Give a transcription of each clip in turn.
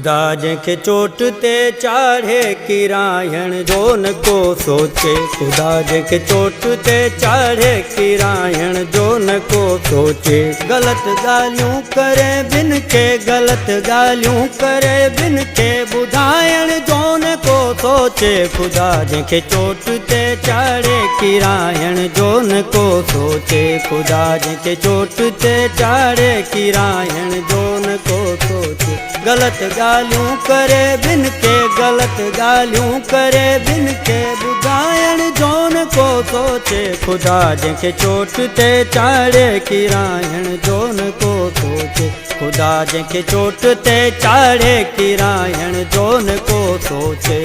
खुदा जंहिंखे चोट ते चाढ़े किरायण जो न को सोचे। खुदा जंहिंखे चोट ते चाढ़े किरायण जो न को सोचे। ग़लत ॻाल्हियूं करे बिन खे ग़लत ॻाल्हियूं करे बिन खे ॿुधाइण जो न को सोचे। खुदा जंहिंखे चोट ते चाढ़े किरायण जो न को सोचे। खुदा जंहिंखे चोट ते चाढ़े किरायण जो न को सोचे। ग़लत ॻाल्हियूं करे बिन खे ग़लत ॻाल्हियूं करे बिन खे ॿुधाइण जो न को सोचे। खुदा जंहिंखे चोट ते चाढ़े किरायण जो न को सोचे। खुदा जंहिंखे चोट ते चाढ़े किरायण जो न को सोचे।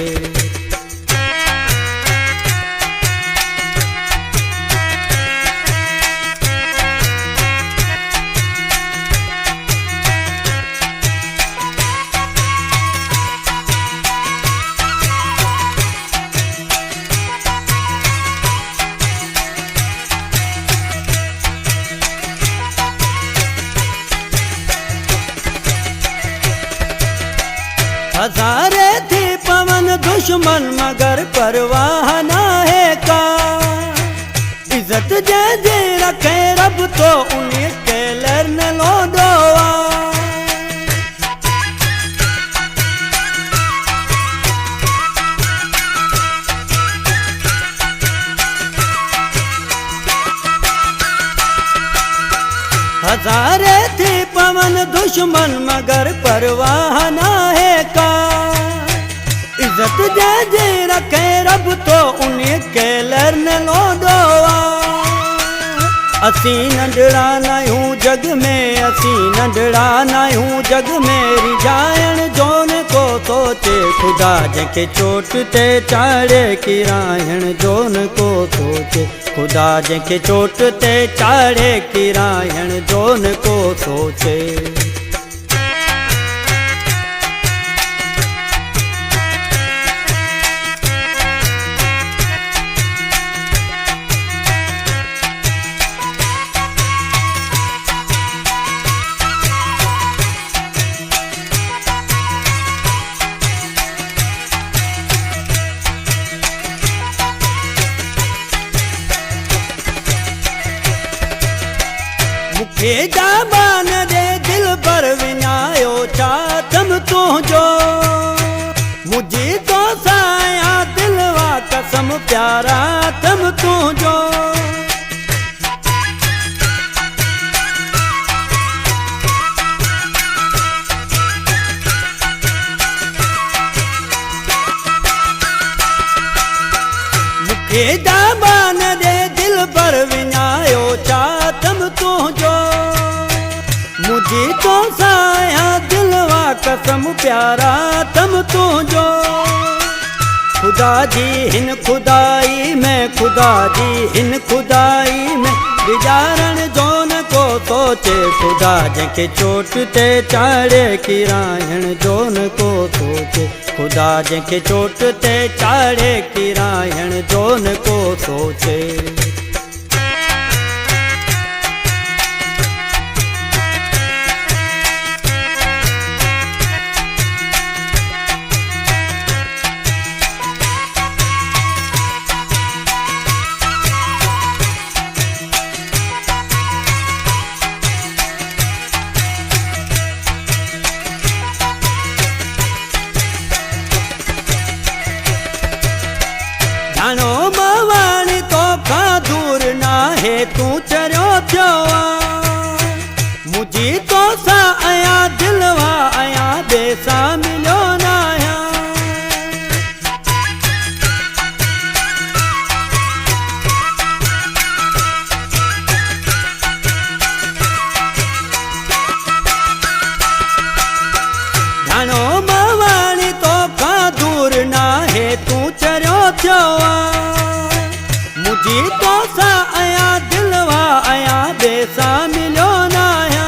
हज़ारे थी पवन दुश्मन मगर परवाह ना है का। इज्जत जैसे रखे रब तो उन्हें केलर न लो दोआ। हज़ारे थी पवन दुश्मन मगर परवाह ना है का। इज्जत जैसे रखे रब तो उन्हें केलर न लो दोआ। असी नंढड़ा नायूं जग में असी नंढड़ा नायूं जग में रिझाइण जो न को सोचे। खुदा जंहिंखे चोट ते चाढ़े किरायण जो न को सोचे। खुदा जंहिंखे चोट ते चाढ़े किरायण जो न को सोचे। हे जाबान दे दिल पर विञायो छा तम तुंहिंजो। मुझी तो साया दिलवा कसम प्यारा तम तुंहिंजो। मुखे जाबान दे दिल पर विञायो छा तम तुंहिंजो। मुझी तो साया दिलवा कसम प्यारा तम तुंहिंजो। खुदा जी हिन खुदाई में खुदा जी हिन खुदाई में गुजारण जो न को सोचे। खुदा जंहिंखे चोट ते चाढ़े किरायण जो न को सोचे। खुदा जंहिंखे चोट ते चाढ़े किरायण जो न को सोचे। जानो मवाणी तो का दूर ना है तू चरियो थियो। मुझी तो सा आया दिलवा आया बेसा मिलो ना आया। जानो मवाणी तो का दूर ना है तू चरियो थियो। मुझी तो सा आया दिलवा आया बेसा मिलो ना आया।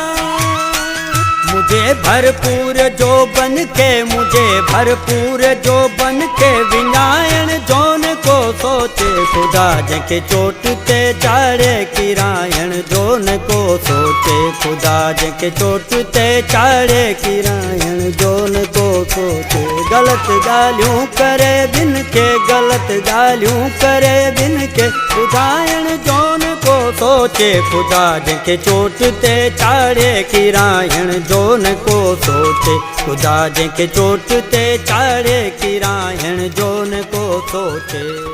मुझे भरपूर जो बन के मुझे भरपूर जो बन के विञाइण जो न को सोचे खुदा जंहिंखे चोट ते चाढ़े किरायण जो न को सोचे खुदा जंहिंखे चोट ते चाढ़े किरायण जो न को सोचे ग़लति ॻाल्हियूं करे ॿिन खे ग़लति ॻाल्हियूं करे ॿिन खे ॿुधाइण जो न को सोचे खुदा जंहिंखे चोट ते चाढ़े किरायण जो न को सोचे खुदा जंहिंखे चोट ते चाढ़े किरायण जो न को सोचे।